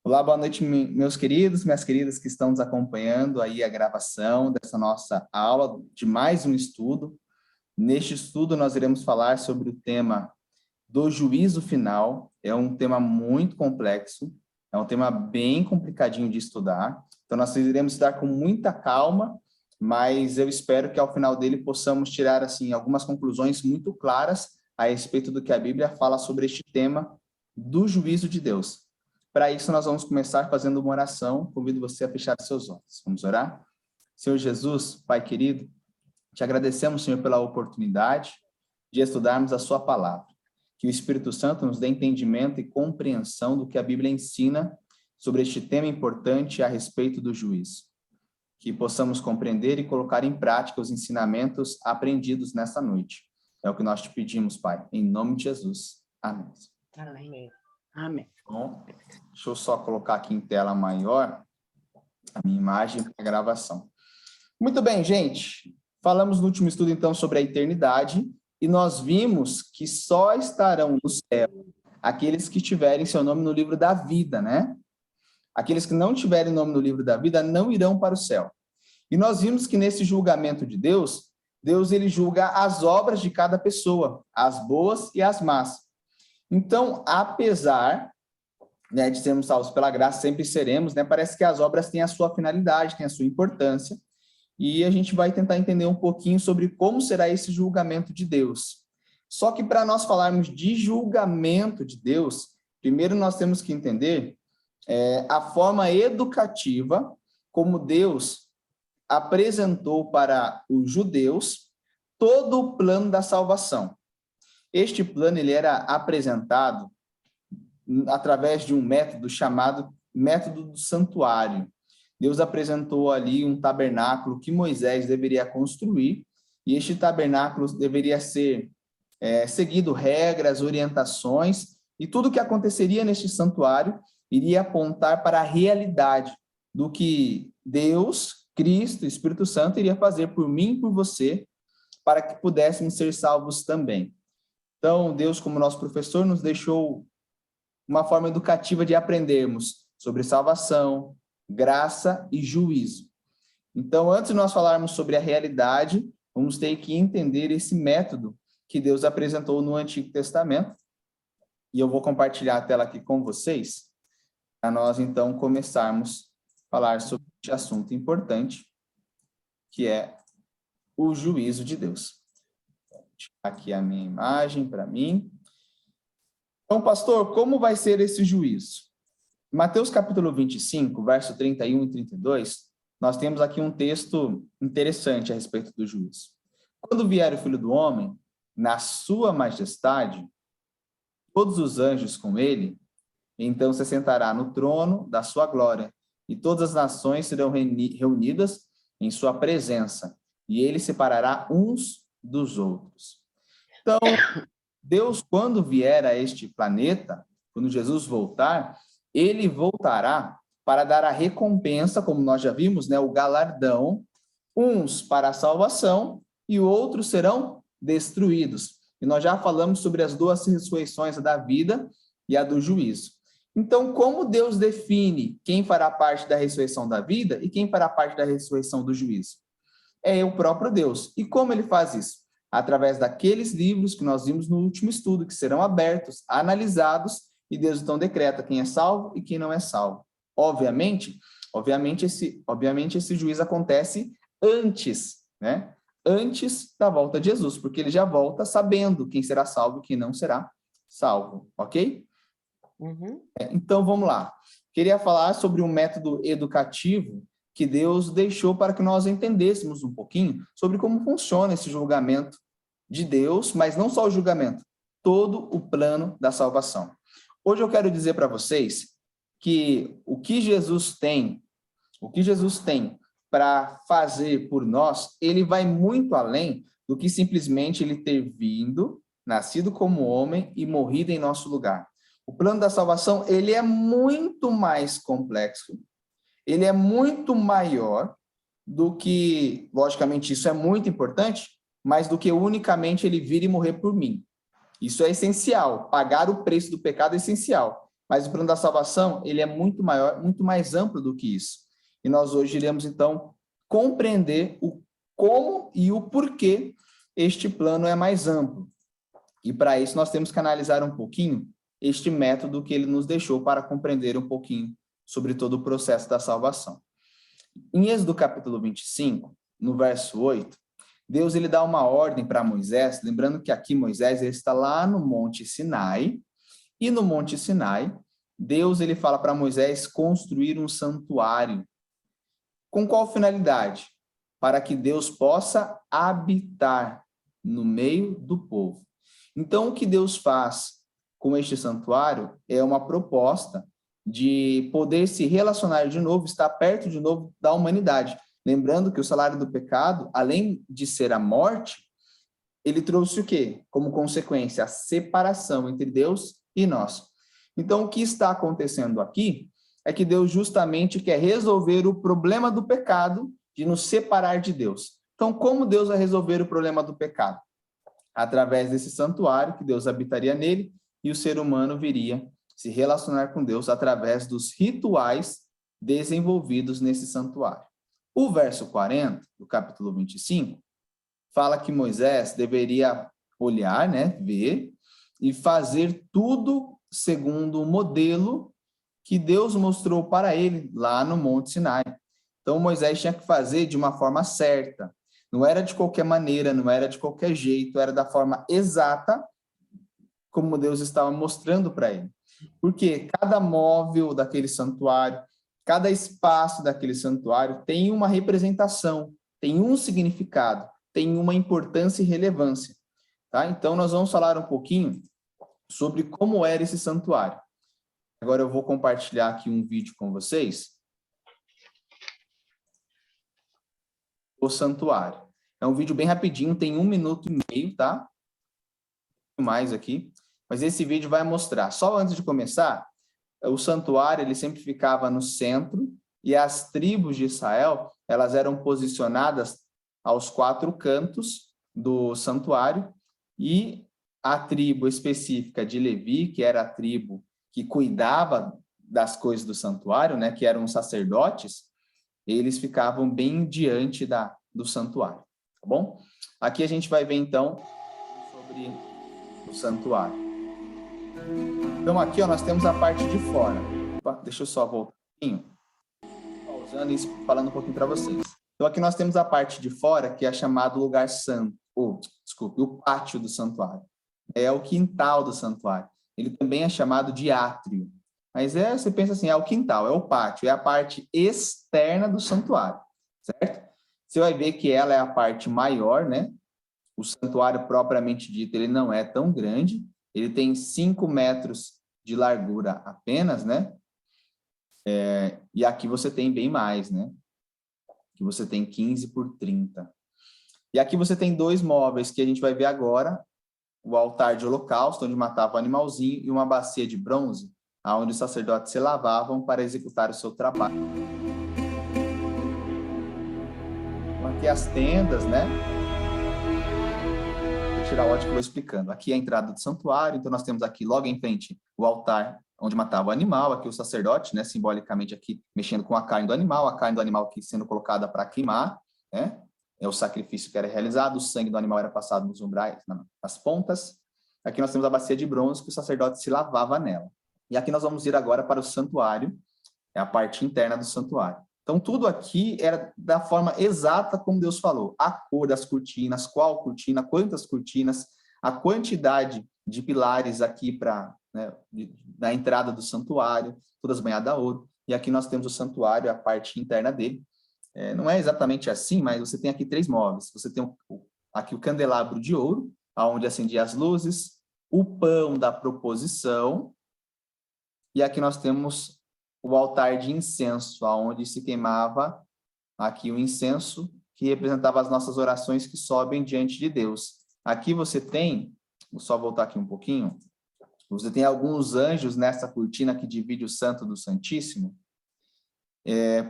Olá, boa noite, meus queridos, minhas queridas que estão nos acompanhando aí a gravação dessa nossa aula de mais um estudo. Neste estudo, nós iremos falar sobre o tema do juízo final. É um tema muito complexo, é um tema bem complicadinho de estudar. Então, nós iremos estudar com muita calma, mas eu espero que ao final dele possamos tirar assim algumas conclusões muito claras a respeito do que a Bíblia fala sobre este tema do juízo de Deus. Para isso, nós vamos começar fazendo uma oração. Convido você a fechar seus olhos. Vamos orar? Senhor Jesus, Pai querido, te agradecemos, Senhor, pela oportunidade de estudarmos a sua palavra. Que o Espírito Santo nos dê entendimento e compreensão do que a Bíblia ensina sobre este tema importante a respeito do juízo. Que possamos compreender e colocar em prática os ensinamentos aprendidos nesta noite. É o que nós te pedimos, Pai, em nome de Jesus. Amém. Amém. Amém. Bom, deixa eu só colocar aqui em tela maior a minha imagem para a gravação. Muito bem, gente. Falamos no último estudo, então, sobre a eternidade e nós vimos que só estarão no céu aqueles que tiverem seu nome no livro da vida, né? Aqueles que não tiverem nome no livro da vida não irão para o céu. E nós vimos que nesse julgamento de Deus, Deus ele julga as obras de cada pessoa, as boas e as más. Então, apesar, né, de sermos salvos pela graça, sempre seremos, né? Parece que as obras têm a sua finalidade, têm a sua importância, e a gente vai tentar entender um pouquinho sobre como será esse julgamento de Deus. Só que para nós falarmos de julgamento de Deus, primeiro nós temos que entender a forma educativa como Deus apresentou para os judeus todo o plano da salvação. Este plano ele era apresentado através de um método chamado método do santuário. Deus apresentou ali um tabernáculo que Moisés deveria construir, e este tabernáculo deveria ser seguido regras, orientações, e tudo o que aconteceria neste santuário iria apontar para a realidade do que Deus, Cristo, Espírito Santo iria fazer por mim e por você, para que pudéssemos ser salvos também. Então, Deus, como nosso professor, nos deixou uma forma educativa de aprendermos sobre salvação, graça e juízo. Então, antes de nós falarmos sobre a realidade, vamos ter que entender esse método que Deus apresentou no Antigo Testamento. E eu vou compartilhar a tela aqui com vocês, para nós, então, começarmos a falar sobre este assunto importante, que é o juízo de Deus. Aqui a minha imagem para mim. Então, pastor, como vai ser esse juízo? Mateus capítulo 25, verso 31 e 32, nós temos aqui um texto interessante a respeito do juízo. Quando vier o Filho do Homem, na sua majestade, todos os anjos com ele, então se sentará no trono da sua glória, e todas as nações serão reunidas em sua presença, e ele separará uns dos outros. Então, Deus, quando vier a este planeta, quando Jesus voltar, ele voltará para dar a recompensa, como nós já vimos, né, o galardão, uns para a salvação e outros serão destruídos. E nós já falamos sobre as duas ressurreições, a da vida e a do juízo. Então, como Deus define quem fará parte da ressurreição da vida e quem fará parte da ressurreição do juízo? É o próprio Deus. E como ele faz isso? Através daqueles livros que nós vimos no último estudo, que serão abertos, analisados, e Deus então decreta quem é salvo e quem não é salvo. Obviamente esse juízo acontece antes, né? Antes da volta de Jesus, porque ele já volta sabendo quem será salvo e quem não será salvo, ok? Uhum. Então, vamos lá. Queria falar sobre um método educativo que Deus deixou para que nós entendêssemos um pouquinho sobre como funciona esse julgamento de Deus, mas não só o julgamento, todo o plano da salvação. Hoje eu quero dizer para vocês que o que Jesus tem para fazer por nós, ele vai muito além do que simplesmente ele ter vindo, nascido como homem e morrido em nosso lugar. O plano da salvação, ele é muito mais complexo, ele é muito maior do que, logicamente, isso é muito importante, mas do que unicamente ele vir e morrer por mim. Isso é essencial, pagar o preço do pecado é essencial, Mas o plano da salvação, ele é muito maior, muito mais amplo do que isso. E nós hoje iremos, então, compreender o como e o porquê este plano é mais amplo. E para isso nós temos que analisar um pouquinho este método que ele nos deixou para compreender um pouquinho sobre todo o processo da salvação. Em Êxodo capítulo 25, no verso 8, Deus ele dá uma ordem para Moisés, lembrando que aqui Moisés ele está lá no Monte Sinai, e no Monte Sinai, Deus ele fala para Moisés construir um santuário. Com qual finalidade? Para que Deus possa habitar no meio do povo. Então, o que Deus faz com este santuário é uma proposta de poder se relacionar de novo, estar perto de novo da humanidade. Lembrando que o salário do pecado, além de ser a morte, ele trouxe o quê? Como consequência, a separação entre Deus e nós. Então, o que está acontecendo aqui é que Deus justamente quer resolver o problema do pecado, de nos separar de Deus. Então, como Deus vai resolver o problema do pecado? Através desse santuário, que Deus habitaria nele, e o ser humano viria se relacionar com Deus através dos rituais desenvolvidos nesse santuário. O verso 40, do capítulo 25, fala que Moisés deveria olhar, ver e fazer tudo segundo o modelo que Deus mostrou para ele lá no Monte Sinai. Então, Moisés tinha que fazer de uma forma certa. Não era de qualquer maneira, não era de qualquer jeito, era da forma exata como Deus estava mostrando para ele. Porque cada móvel daquele santuário, cada espaço daquele santuário tem uma representação, tem um significado, tem uma importância e relevância. Tá? Então, nós vamos falar um pouquinho sobre como era esse santuário. Agora eu vou compartilhar aqui um vídeo com vocês. O santuário. É um vídeo bem rapidinho, tem 1 minuto e meio, tá? Mais aqui. Mas esse vídeo vai mostrar. Só antes de começar, o santuário ele sempre ficava no centro e as tribos de Israel, elas eram posicionadas aos 4 cantos do santuário e a tribo específica de Levi, que era a tribo que cuidava das coisas do santuário, que eram os sacerdotes, eles ficavam bem diante do santuário, tá bom? Aqui a gente vai ver, então, sobre o santuário. Então, aqui, nós temos a parte de fora. Opa, deixa eu só voltar um pouquinho, pausando e falando um pouquinho para vocês. Então, aqui nós temos a parte de fora, que é chamado lugar santo, o pátio do santuário. É o quintal do santuário. Ele também é chamado de átrio. Mas você pensa assim, é o quintal, é o pátio, é a parte externa do santuário, certo? Você vai ver que ela é a parte maior, O santuário propriamente dito, ele não é tão grande, ele tem 5 metros de largura apenas, E aqui você tem bem mais, Aqui você tem 15 por 30. E aqui você tem 2 móveis que a gente vai ver agora, o altar de holocausto, onde matava o animalzinho, e uma bacia de bronze, onde os sacerdotes se lavavam para executar o seu trabalho. Aqui as tendas, Vou tirar o ótimo que eu vou explicando. Aqui é a entrada do santuário, então nós temos aqui logo em frente o altar onde matava o animal, aqui o sacerdote, simbolicamente aqui mexendo com a carne do animal aqui sendo colocada para queimar, É o sacrifício que era realizado, o sangue do animal era passado nos umbrais, nas pontas. Aqui nós temos a bacia de bronze que o sacerdote se lavava nela. E aqui nós vamos ir agora para o santuário, é a parte interna do santuário. Então, tudo aqui era da forma exata como Deus falou. A cor das cortinas, qual cortina, quantas cortinas, a quantidade de pilares aqui na entrada do santuário, todas banhadas a ouro. E aqui nós temos o santuário, a parte interna dele. Não é exatamente assim, mas você tem aqui 3 móveis. Você tem aqui o candelabro de ouro, onde acendia as luzes, o pão da proposição, e aqui nós temos o altar de incenso, onde se queimava aqui o incenso, que representava as nossas orações que sobem diante de Deus. Aqui você tem, vou só voltar aqui um pouquinho, você tem alguns anjos nessa cortina que divide o santo do santíssimo,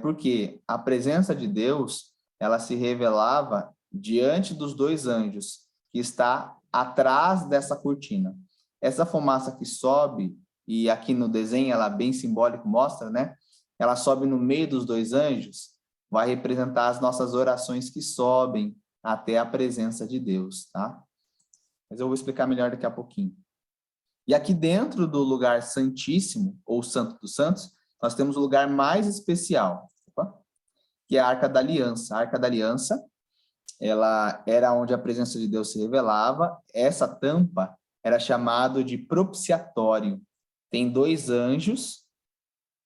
porque a presença de Deus, ela se revelava diante dos 2 anjos, que está atrás dessa cortina. Essa fumaça que sobe e aqui no desenho ela bem simbólico mostra, né? Ela sobe no meio dos dois anjos, vai representar as nossas orações que sobem até a presença de Deus, tá? Mas eu vou explicar melhor daqui a pouquinho. E aqui dentro do lugar santíssimo, ou Santo dos Santos, nós temos o lugar mais especial, que é a Arca da Aliança. A Arca da Aliança, ela era onde a presença de Deus se revelava. Essa tampa era chamado de propiciatório. Tem dois anjos,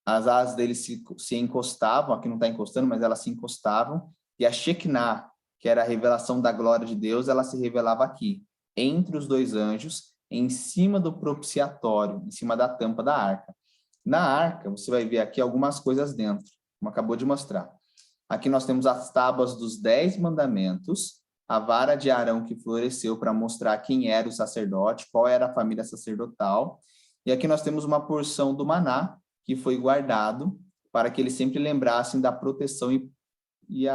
as asas deles se encostavam, aqui não está encostando, mas elas se encostavam, e a Shekinah, que era a revelação da glória de Deus, ela se revelava aqui, entre os dois anjos, em cima do propiciatório, em cima da tampa da arca. Na arca, você vai ver aqui algumas coisas dentro, como acabou de mostrar. Aqui nós temos as tábuas dos 10 mandamentos, a vara de Arão que floresceu para mostrar quem era o sacerdote, qual era a família sacerdotal. E aqui nós temos uma porção do maná, que foi guardado para que eles sempre lembrassem da proteção e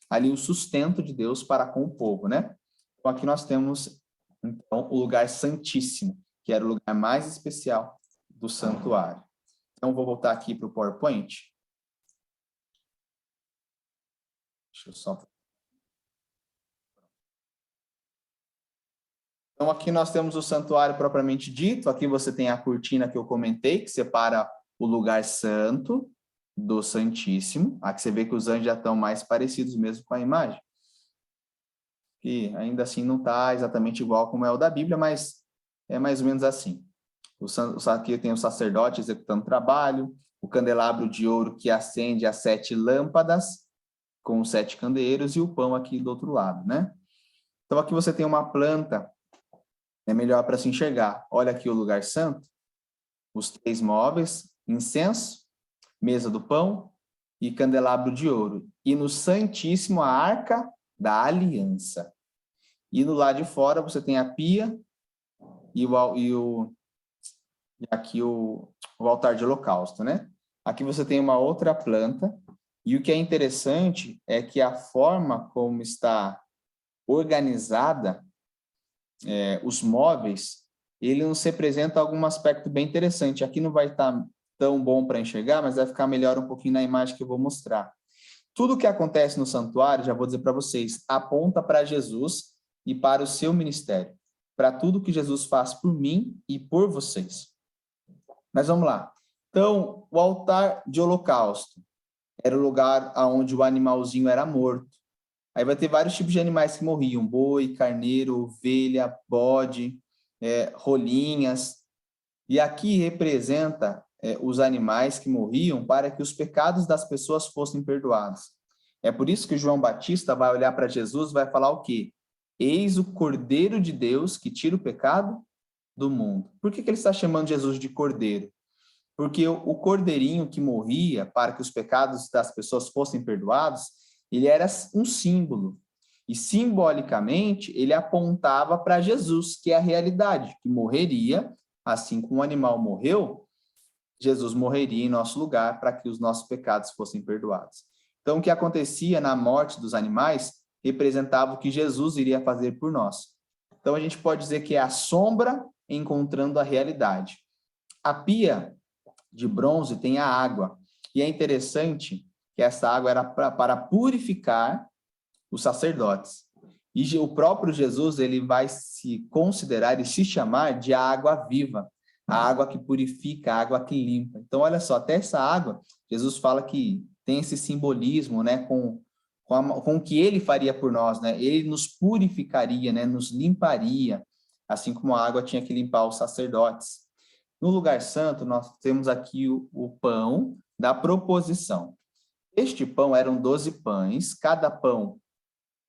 ali o sustento de Deus para com o povo, né? Então aqui nós temos, então, o lugar santíssimo, que era o lugar mais especial do santuário. Então, vou voltar aqui para o PowerPoint. Deixa eu só... Então, aqui nós temos o santuário propriamente dito. Aqui você tem a cortina que eu comentei, que separa o lugar santo do santíssimo. Aqui você vê que os anjos já estão mais parecidos mesmo com a imagem. Que ainda assim não está exatamente igual como é o da Bíblia, mas é mais ou menos assim. Aqui tem o sacerdote executando trabalho, o candelabro de ouro que acende as 7 lâmpadas, com os 7 candeeiros, e o pão aqui do outro lado, né? Então aqui você tem uma planta, é melhor para se enxergar. Olha aqui o lugar santo, os 3 móveis, incenso, mesa do pão e candelabro de ouro. E no Santíssimo, a Arca da Aliança. E no lado de fora você tem a pia e aqui o altar de holocausto, né? Aqui você tem uma outra planta. E o que é interessante é que a forma como está organizada os móveis, ele nos representa algum aspecto bem interessante. Aqui não vai estar tão bom para enxergar, mas vai ficar melhor um pouquinho na imagem que eu vou mostrar. Tudo que acontece no santuário, já vou dizer para vocês, aponta para Jesus e para o seu ministério, para tudo que Jesus faz por mim e por vocês. Mas vamos lá. Então, o altar de holocausto era o lugar onde o animalzinho era morto. Aí vai ter vários tipos de animais que morriam: boi, carneiro, ovelha, bode, rolinhas. E aqui representa os animais que morriam para que os pecados das pessoas fossem perdoados. É por isso que João Batista vai olhar para Jesus e vai falar o quê? Eis o Cordeiro de Deus que tira o pecado do mundo. Por que ele está chamando Jesus de Cordeiro? Porque o cordeirinho que morria para que os pecados das pessoas fossem perdoados, ele era um símbolo. E simbolicamente, ele apontava para Jesus, que é a realidade, que morreria, assim como o animal morreu, Jesus morreria em nosso lugar para que os nossos pecados fossem perdoados. Então, o que acontecia na morte dos animais representava o que Jesus iria fazer por nós. Então, a gente pode dizer que é a sombra encontrando a realidade. A pia de bronze tem a água. E é interessante que essa água era para purificar os sacerdotes. E o próprio Jesus, ele vai se considerar e se chamar de água viva, a água que purifica, a água que limpa. Então, olha só, até essa água, Jesus fala que tem esse simbolismo, né, com o que ele faria por nós, né? Ele nos purificaria, né, nos limparia, assim como a água tinha que limpar os sacerdotes. No lugar santo, nós temos aqui o pão da proposição. Este pão eram 12 pães, cada pão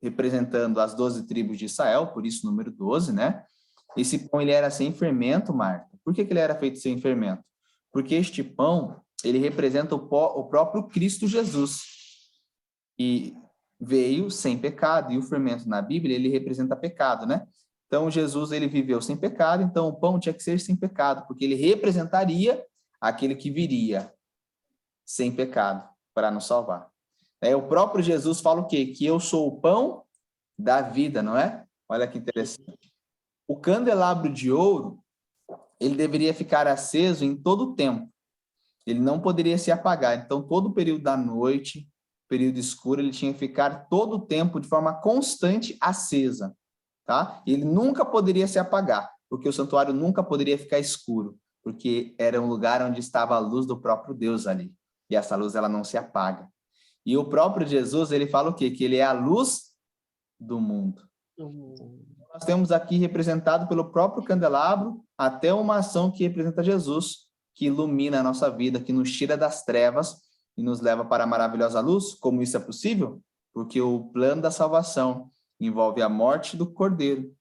representando as 12 tribos de Israel, por isso o número 12, né? Esse pão, ele era sem fermento, Marta. Por que ele era feito sem fermento? Porque este pão, ele representa o próprio Cristo Jesus. E veio sem pecado, e o fermento na Bíblia, ele representa pecado, né? Então, Jesus, ele viveu sem pecado, então o pão tinha que ser sem pecado, porque ele representaria aquele que viria sem pecado para nos salvar. O próprio Jesus fala o quê? Que eu sou o pão da vida, não é? Olha que interessante. O candelabro de ouro ele deveria ficar aceso em todo o tempo. Ele não poderia se apagar. Então, todo o período da noite, período escuro, ele tinha que ficar todo o tempo de forma constante acesa, tá? Ele nunca poderia se apagar, porque o santuário nunca poderia ficar escuro, porque era um lugar onde estava a luz do próprio Deus ali. E essa luz, ela não se apaga. E o próprio Jesus, ele fala o quê? Que ele é a luz do mundo. Nós temos aqui representado pelo próprio candelabro até uma ação que representa Jesus, que ilumina a nossa vida, que nos tira das trevas e nos leva para a maravilhosa luz. Como isso é possível? Porque o plano da salvação envolve a morte do Cordeiro,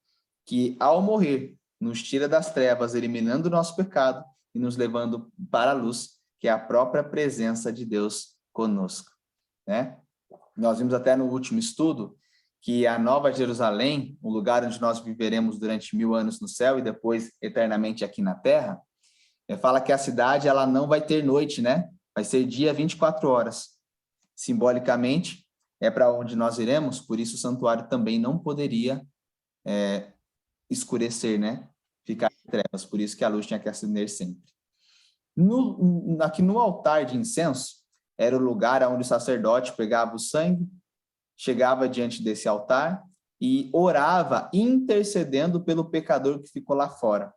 que ao morrer nos tira das trevas, eliminando o nosso pecado e nos levando para a luz, que é a própria presença de Deus conosco, né? Nós vimos até no último estudo que a Nova Jerusalém, o lugar onde nós viveremos durante 1000 anos no céu e depois eternamente aqui na terra, fala que a cidade ela não vai ter noite, né? Vai ser dia 24 horas. Simbolicamente, é para onde nós iremos, por isso o santuário também não poderia escurecer, né? Ficar em trevas, por isso que a luz tinha que acender sempre. Aqui no altar de incenso, era o lugar onde o sacerdote pegava o sangue, chegava diante desse altar e orava, intercedendo pelo pecador que ficou lá fora.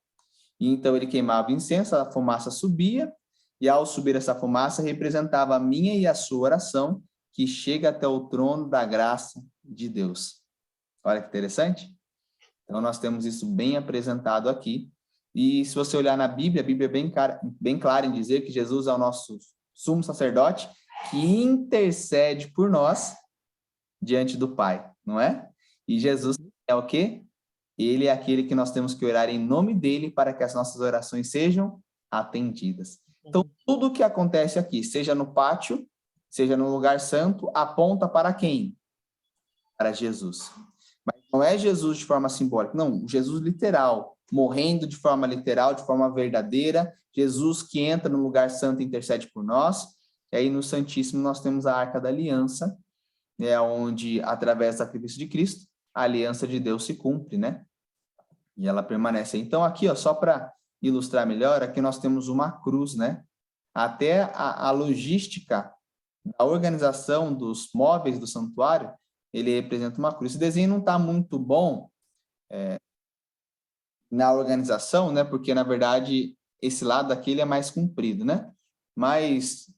E então ele queimava incenso, a fumaça subia, e ao subir essa fumaça, representava a minha e a sua oração, que chega até o trono da graça de Deus. Olha que interessante. Então, nós temos isso bem apresentado aqui. E se você olhar na Bíblia, a Bíblia é bem clara em dizer que Jesus é o nosso sumo sacerdote, que intercede por nós diante do Pai, não é? E Jesus é o quê? Ele é aquele que nós temos que orar em nome dele para que as nossas orações sejam atendidas. Então, tudo o que acontece aqui, seja no pátio, seja no lugar santo, aponta para quem? Para Jesus. Mas não é Jesus de forma simbólica, não, Jesus literal, morrendo de forma literal, de forma verdadeira, Jesus que entra no lugar santo e intercede por nós. E aí no Santíssimo nós temos a Arca da Aliança, né, onde, através do sacrifício de Cristo, a aliança de Deus se cumpre, né? E ela permanece. Então, aqui, ó, só para ilustrar melhor, aqui nós temos uma cruz, né? Até a logística da organização dos móveis do santuário, ele representa uma cruz. Esse desenho não está muito bom na organização, né? Porque, na verdade, esse lado aqui ele é mais comprido, né? Mas,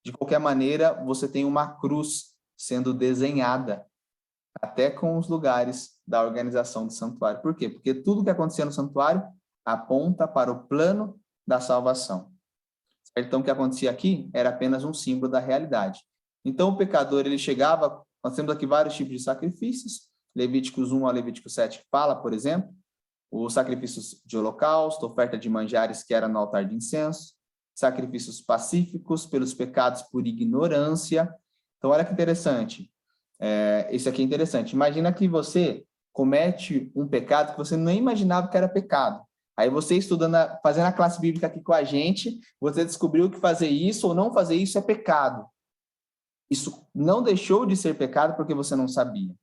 de qualquer maneira, você tem uma cruz sendo desenhada até com os lugares da organização do santuário. Por quê? Porque tudo que acontecia no santuário aponta para o plano da salvação. Então, o que acontecia aqui era apenas um símbolo da realidade. Então, o pecador, ele chegava, nós temos aqui vários tipos de sacrifícios, Levíticos 1 a Levítico 7 fala, por exemplo, os sacrifícios de holocausto, oferta de manjares que era no altar de incenso, sacrifícios pacíficos pelos pecados por ignorância. Então, olha que interessante. Isso aqui é interessante. Imagina que você comete um pecado que você nem imaginava que era pecado. Aí você estudando, fazendo a classe bíblica aqui com a gente, você descobriu que fazer isso ou não fazer isso é pecado. Isso não deixou de ser pecado porque você não sabia.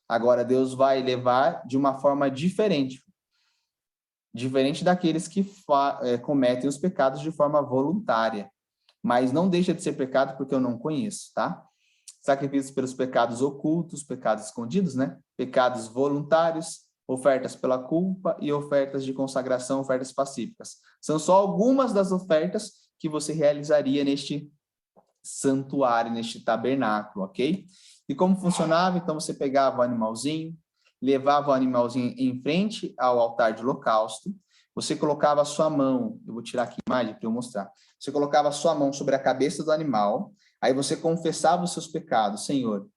Agora Deus vai levar de uma forma diferente. Diferente daqueles que cometem os pecados de forma voluntária. Mas não deixa de ser pecado porque eu não conheço, tá? Sacrifícios pelos pecados ocultos, pecados escondidos, né? Pecados voluntários, ofertas pela culpa e ofertas de consagração, ofertas pacíficas. São só algumas das ofertas que você realizaria neste santuário, neste tabernáculo, ok? E como funcionava? Então, você pegava o animalzinho, levava o animalzinho em frente ao altar de holocausto, você colocava a sua mão, eu vou tirar aqui a imagem para eu mostrar, você colocava a sua mão sobre a cabeça do animal, aí você confessava os seus pecados. Senhor,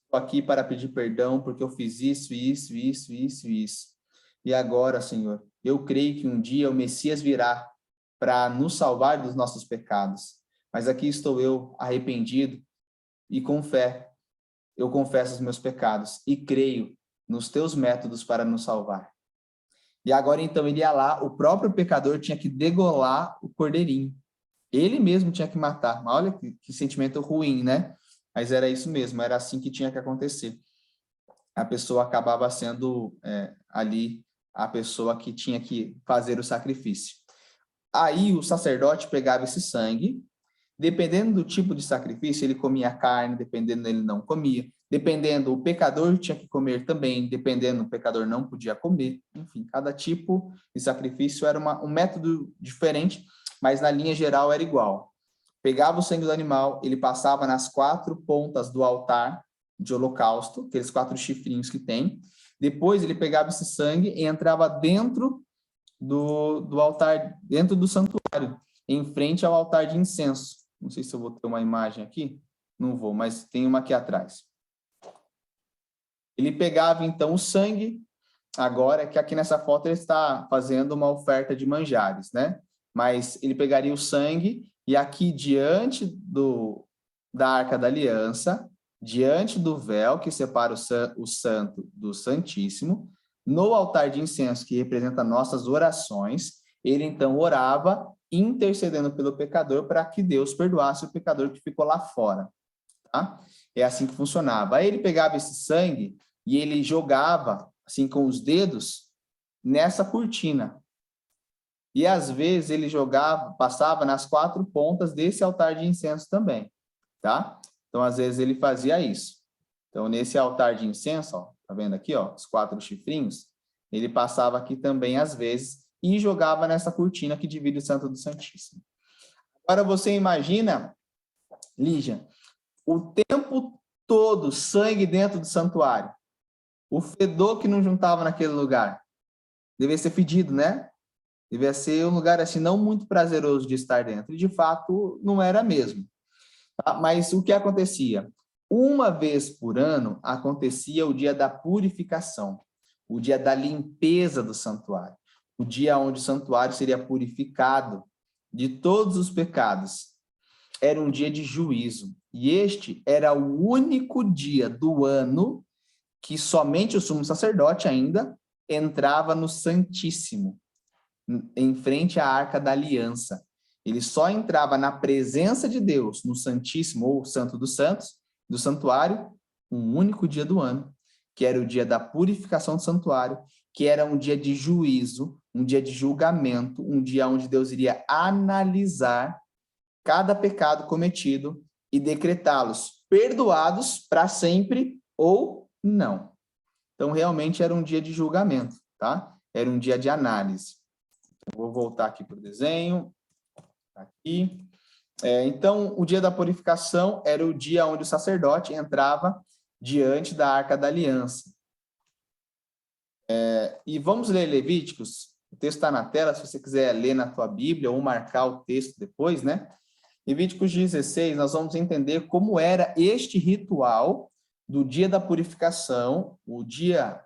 estou aqui para pedir perdão porque eu fiz isso. E agora, Senhor, eu creio que um dia o Messias virá para nos salvar dos nossos pecados. Mas aqui estou eu, arrependido, e com fé, eu confesso os meus pecados e creio nos teus métodos para nos salvar. E agora, então, ele ia lá, o próprio pecador tinha que degolar o cordeirinho. Ele mesmo tinha que matar. Mas olha que sentimento ruim, né? Mas era isso mesmo, era assim que tinha que acontecer. A pessoa acabava sendo ali a pessoa que tinha que fazer o sacrifício. Aí o sacerdote pegava esse sangue, dependendo do tipo de sacrifício, ele comia carne, dependendo ele não comia, dependendo o pecador tinha que comer também, dependendo o pecador não podia comer. Enfim, cada tipo de sacrifício era um método diferente, mas na linha geral era igual. Pegava o sangue do animal, ele passava nas 4 pontas do altar de holocausto, aqueles 4 chifrinhos que tem. Depois ele pegava esse sangue e entrava dentro do altar, dentro do santuário, em frente ao altar de incenso. Não sei se eu vou ter uma imagem aqui, não vou, mas tem uma aqui atrás. Ele pegava então o sangue, agora que aqui nessa foto ele está fazendo uma oferta de manjares, né? Mas ele pegaria o sangue e aqui diante da Arca da Aliança, diante do véu que separa o santo do santíssimo, no altar de incenso que representa nossas orações, ele então orava intercedendo pelo pecador para que Deus perdoasse o pecador que ficou lá fora, tá? É assim que funcionava. Aí ele pegava esse sangue e ele jogava, assim, com os dedos, nessa cortina. E, às vezes, ele jogava, passava nas 4 pontas desse altar de incenso também, tá? Então, às vezes, ele fazia isso. Então, nesse altar de incenso, ó, tá vendo aqui, ó, os 4 chifrinhos? Ele passava aqui também, às vezes, e jogava nessa cortina que divide o Santo do Santíssimo. Agora, você imagina, Lígia, o tempo todo sangue dentro do santuário. O fedor que não juntava naquele lugar. Devia ser fedido, né? Devia ser um lugar assim não muito prazeroso de estar dentro. E de fato não era mesmo. Tá? Mas o que acontecia? Uma vez por ano acontecia o dia da purificação, o dia da limpeza do santuário, o dia onde o santuário seria purificado de todos os pecados. Era um dia de juízo. E este era o único dia do ano que somente o sumo sacerdote ainda entrava no Santíssimo, em frente à Arca da Aliança. Ele só entrava na presença de Deus, no Santíssimo, ou Santo dos Santos, do santuário, um único dia do ano, que era o dia da purificação do santuário, que era um dia de juízo, um dia de julgamento, um dia onde Deus iria analisar cada pecado cometido e decretá-los perdoados para sempre ou não. Então, realmente era um dia de julgamento, tá? Era um dia de análise. Eu vou voltar aqui para o desenho. Aqui. Então, o dia da purificação era o dia onde o sacerdote entrava diante da Arca da Aliança. E vamos ler Levíticos. O texto está na tela, se você quiser ler na tua Bíblia ou marcar o texto depois, né? Levíticos 16, nós vamos entender como era este ritual do dia da purificação, o dia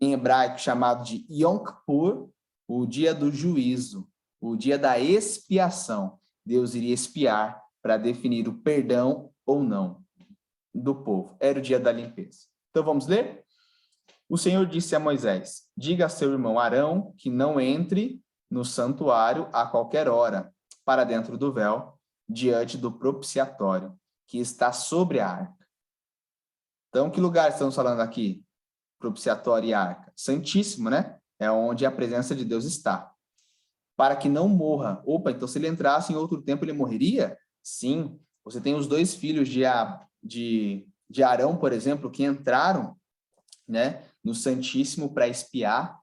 em hebraico chamado de Yom Kippur, o dia do juízo, o dia da expiação. Deus iria expiar para definir o perdão ou não do povo. Era o dia da limpeza. Então vamos ler? O Senhor disse a Moisés: diga a seu irmão Arão que não entre no santuário a qualquer hora, para dentro do véu, diante do propiciatório, que está sobre a arca. Então, que lugar estamos falando aqui? Propiciatório e arca. Santíssimo, né? É onde a presença de Deus está. Para que não morra. Opa, então se ele entrasse em outro tempo, ele morreria? Sim. Você tem os 2 filhos de Arão, por exemplo, que entraram, né, no Santíssimo para espiar,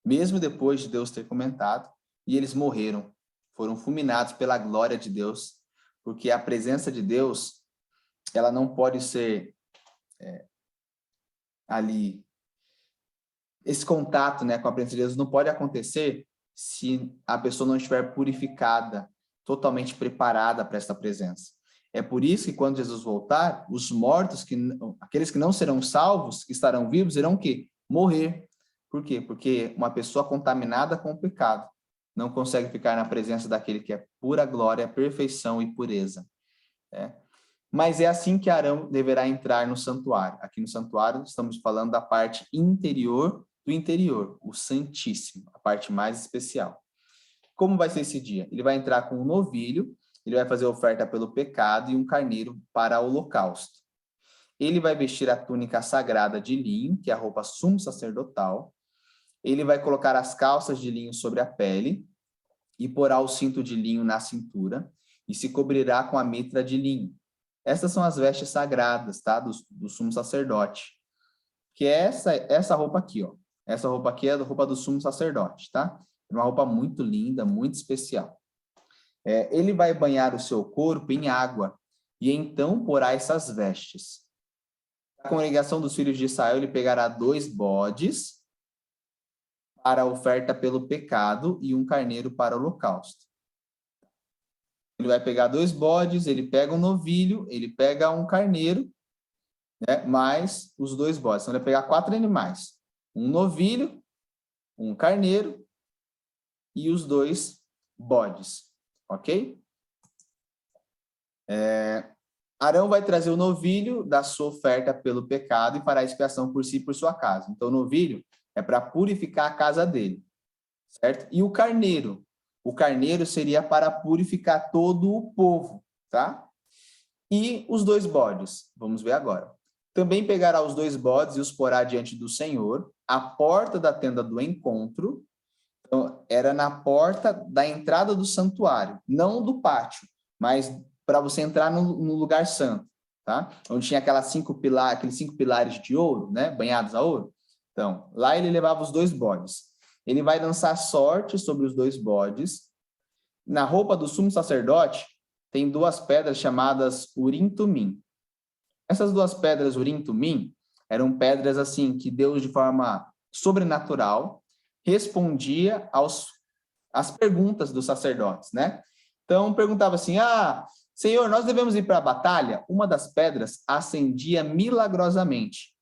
mesmo depois de Deus ter comentado, e eles morreram. Foram fulminados pela glória de Deus, porque a presença de Deus, ela não pode ser ali, esse contato, né, com a presença de Deus não pode acontecer se a pessoa não estiver purificada, totalmente preparada para esta presença. É por isso que quando Jesus voltar, os mortos, aqueles que não serão salvos, que estarão vivos, irão o quê? Morrer. Por quê? Porque uma pessoa contaminada com o pecado não consegue ficar na presença daquele que é pura glória, perfeição e pureza. Mas é assim que Arão deverá entrar no santuário. Aqui no santuário estamos falando da parte interior do interior, o Santíssimo, a parte mais especial. Como vai ser esse dia? Ele vai entrar com um novilho, ele vai fazer oferta pelo pecado e um carneiro para o holocausto. Ele vai vestir a túnica sagrada de linho, que é a roupa sumo sacerdotal. ele vai colocar as calças de linho sobre a pele e porá o cinto de linho na cintura e se cobrirá com a mitra de linho. Essas são as vestes sagradas, tá? Do sumo sacerdote. Que é essa roupa aqui, ó. Essa roupa aqui é a roupa do sumo sacerdote, tá? É uma roupa muito linda, muito especial. Ele vai banhar o seu corpo em água e então porá essas vestes. A congregação dos filhos de Israel, ele pegará 2 bodes para a oferta pelo pecado e um carneiro para o holocausto. Ele vai pegar 2 bodes, ele pega um novilho, ele pega um carneiro, né, mais os 2 bodes. Então, ele vai pegar 4 animais. Um novilho, um carneiro e os 2 bodes. Ok? Arão vai trazer o novilho da sua oferta pelo pecado e fará expiação por si e por sua casa. Então, o novilho é para purificar a casa dele, certo? E o carneiro seria para purificar todo o povo, tá? E os 2 bodes, vamos ver agora. Também pegará os 2 bodes e os porá diante do Senhor, à porta da tenda do encontro. Então, era na porta da entrada do santuário, não do pátio, mas para você entrar no lugar santo, tá? Onde tinha aqueles 5 pilares de ouro, né? Banhados a ouro. Então, lá ele levava os 2 bodes. Ele vai lançar sorte sobre os 2 bodes. Na roupa do sumo sacerdote, tem 2 pedras chamadas Urim e Tumim. Essas 2 pedras Urim e Tumim eram pedras assim que Deus, de forma sobrenatural, respondia às perguntas dos sacerdotes, né? Então, perguntava assim, Senhor, nós devemos ir para a batalha? Uma das pedras acendia milagrosamente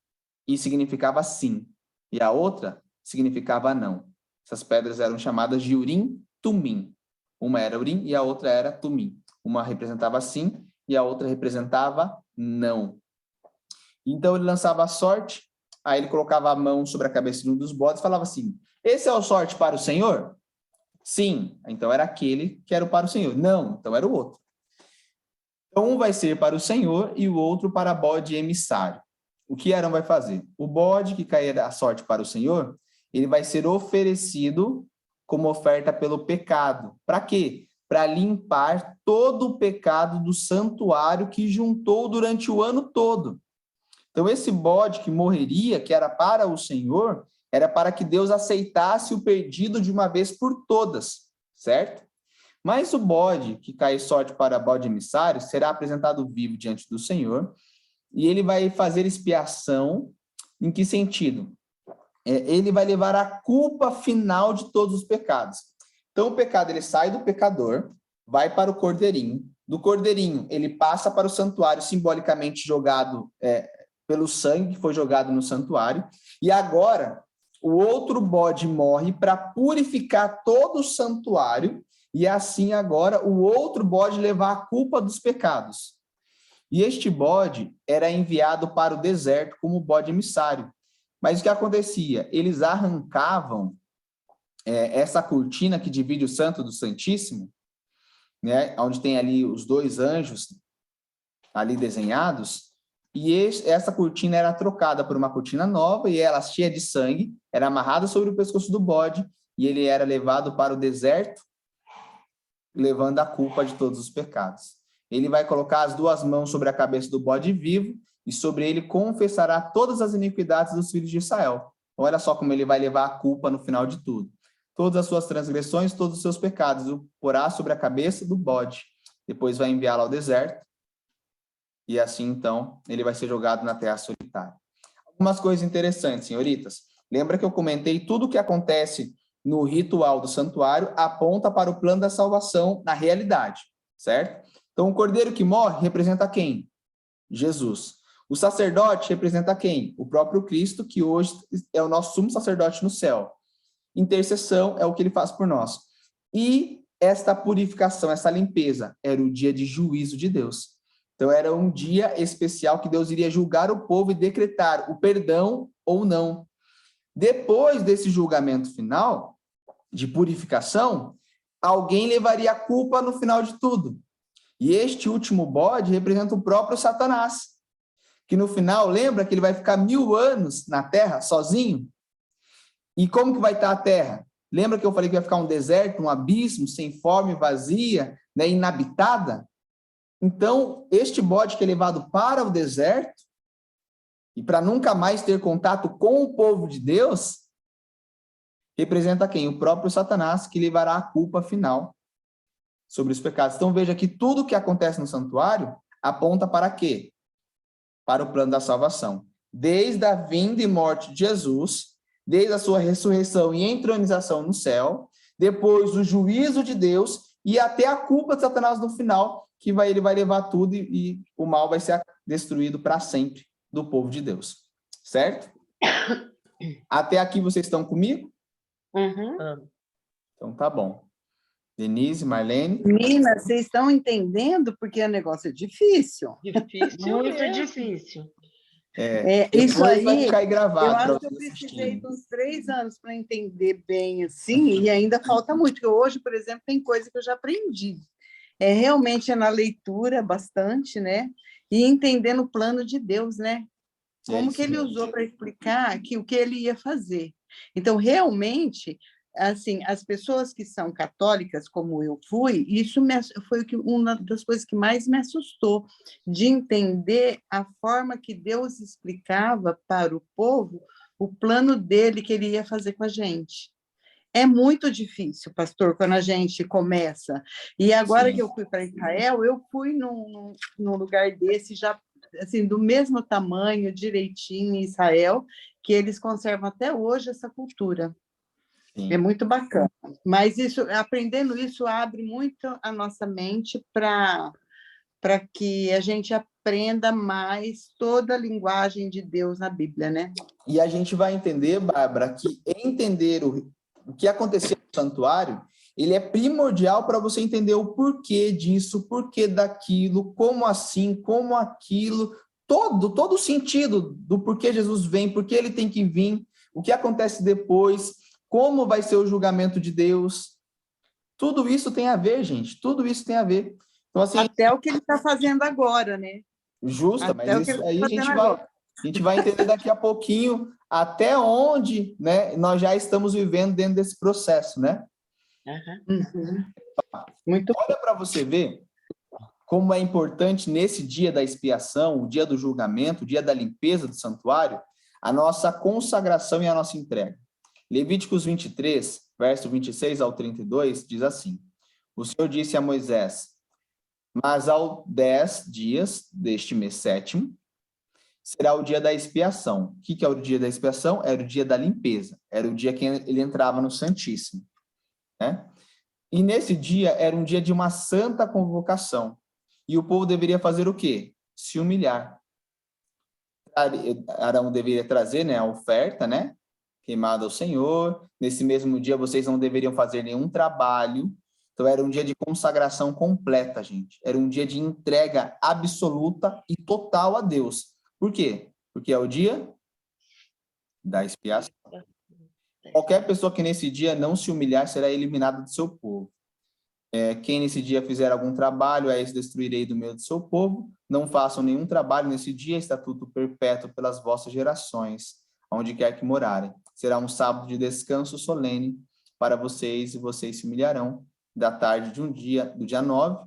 e significava sim, e a outra significava não. Essas pedras eram chamadas de Urim e Tumim. Uma era Urim e a outra era Tumim. Uma representava sim e a outra representava não. Então, ele lançava a sorte, aí ele colocava a mão sobre a cabeça de um dos bodes e falava assim, esse é o sorte para o Senhor? Sim, então era aquele que era o para o Senhor. Não, então era o outro. Então, um vai ser para o Senhor e o outro para bode emissário. O que Arão vai fazer? O bode que cair a sorte para o Senhor, ele vai ser oferecido como oferta pelo pecado. Para quê? Para limpar todo o pecado do santuário que juntou durante o ano todo. Então, esse bode que morreria, que era para o Senhor, era para que Deus aceitasse o pedido de uma vez por todas, certo? Mas o bode que cai sorte para bode emissário será apresentado vivo diante do Senhor e ele vai fazer expiação. Em que sentido? Ele vai levar a culpa final de todos os pecados. Então, o pecado ele sai do pecador, vai para o cordeirinho. Do cordeirinho, ele passa para o santuário, simbolicamente jogado pelo sangue que foi jogado no santuário. E agora, o outro bode morre para purificar todo o santuário. E assim agora o outro bode levar a culpa dos pecados. E este bode era enviado para o deserto como bode emissário. Mas o que acontecia? Eles arrancavam essa cortina que divide o Santo do Santíssimo, né, onde tem ali os 2 anjos ali desenhados, e essa cortina era trocada por uma cortina nova, e ela, cheia de sangue, era amarrada sobre o pescoço do bode, e ele era levado para o deserto, levando a culpa de todos os pecados. Ele vai colocar as 2 mãos sobre a cabeça do bode vivo, e sobre ele confessará todas as iniquidades dos filhos de Israel. Olha só como ele vai levar a culpa no final de tudo. Todas as suas transgressões, todos os seus pecados, o porá sobre a cabeça do bode. Depois vai enviá-lo ao deserto, e assim, então, ele vai ser jogado na terra solitária. Algumas coisas interessantes, senhoritas. Lembra que eu comentei tudo o que acontece no ritual do santuário aponta para o plano da salvação na realidade, certo? Então, o cordeiro que morre representa quem? Jesus. O sacerdote representa quem? O próprio Cristo, que hoje é o nosso sumo sacerdote no céu. Intercessão é o que ele faz por nós. E esta purificação, essa limpeza, era o dia de juízo de Deus. Então, era um dia especial que Deus iria julgar o povo e decretar o perdão ou não. Depois desse julgamento final, de purificação, alguém levaria a culpa no final de tudo. E este último bode representa o próprio Satanás, que no final, lembra que ele vai ficar 1000 anos na terra sozinho? E como que vai estar a terra? Lembra que eu falei que vai ficar um deserto, um abismo, sem forma, vazia, né, inabitada? Então, este bode que é levado para o deserto, e para nunca mais ter contato com o povo de Deus, representa quem? O próprio Satanás, que levará a culpa final sobre os pecados. Então, veja que tudo que acontece no santuário aponta para quê? Para o plano da salvação. Desde a vinda e morte de Jesus, desde a sua ressurreição e entronização no céu, depois o juízo de Deus e até a culpa de Satanás no final, que ele vai levar tudo e o mal vai ser destruído para sempre do povo de Deus. Certo? Até aqui vocês estão comigo? Uhum. Então tá bom. Denise, Marlene? Meninas, vocês estão entendendo porque o negócio é difícil. Difícil muito mesmo. Difícil. Isso aí, vai ficar aí gravado. Eu acho que eu precisei de uns 3 anos para entender bem assim, e ainda falta muito, porque hoje, por exemplo, tem coisa que eu já aprendi. Realmente na leitura bastante, né? E entendendo o plano de Deus, né? Como que ele usou para explicar o que ele ia fazer. Então, realmente, assim, as pessoas que são católicas, como eu fui, isso foi uma das coisas que mais me assustou, de entender a forma que Deus explicava para o povo o plano dele que ele ia fazer com a gente. É muito difícil, pastor, quando a gente começa. E agora que eu fui para Israel, eu fui num lugar desse, já assim, do mesmo tamanho, direitinho, em Israel, que eles conservam até hoje essa cultura. Sim. É muito bacana. Mas aprendendo isso abre muito a nossa mente para que a gente aprenda mais toda a linguagem de Deus na Bíblia, né? E a gente vai entender, Bárbara, que entender o que aconteceu no santuário, ele é primordial para você entender o porquê disso, o porquê daquilo, como assim, como aquilo, todo o sentido do porquê Jesus vem, porquê ele tem que vir, o que acontece depois, como vai ser o julgamento de Deus. Tudo isso tem a ver, gente, tudo isso tem a ver. Então, assim, até o que ele está fazendo agora, né? Justa, até mas isso aí a gente vai entender daqui a pouquinho até onde, né, nós já estamos vivendo dentro desse processo, né? Uhum. Muito Olha para você ver como é importante nesse dia da expiação, o dia do julgamento, o dia da limpeza do santuário, a nossa consagração e a nossa entrega. Levíticos 23, verso 26 ao 32, diz assim: o Senhor disse a Moisés: mas ao 10 dias deste mês 7º, será o dia da expiação. O que é o dia da expiação? Era o dia da limpeza. Era o dia que ele entrava no Santíssimo. Né? E nesse dia era um dia de uma santa convocação. E o povo deveria fazer o quê? Se humilhar. Arão deveria trazer, né, a oferta, né, queimada ao Senhor. Nesse mesmo dia vocês não deveriam fazer nenhum trabalho. Então, era um dia de consagração completa, gente. Era um dia de entrega absoluta e total a Deus. Por quê? Porque é o dia da expiação. Qualquer pessoa que nesse dia não se humilhar será eliminada do seu povo. Quem nesse dia fizer algum trabalho, a esse destruirei do meio do seu povo. Não façam nenhum trabalho nesse dia, estatuto perpétuo pelas vossas gerações, onde quer que morarem. Será um sábado de descanso solene para vocês, e vocês se humilharão da tarde de do dia 9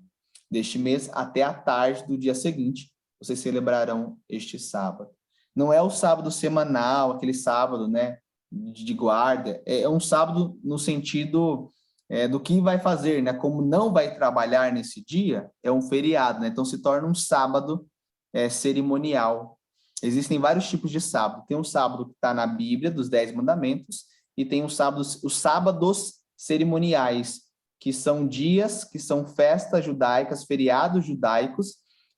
deste mês até a tarde do dia seguinte, vocês celebrarão este sábado. Não é o sábado semanal, aquele sábado, né, de guarda, é um sábado no sentido do que vai fazer, né, como não vai trabalhar nesse dia, é um feriado, né, então se torna um sábado cerimonial. Existem vários tipos de sábado. Tem um sábado que está na Bíblia, dos 10 mandamentos, e tem os sábados cerimoniais, que são dias, que são festas judaicas, feriados judaicos,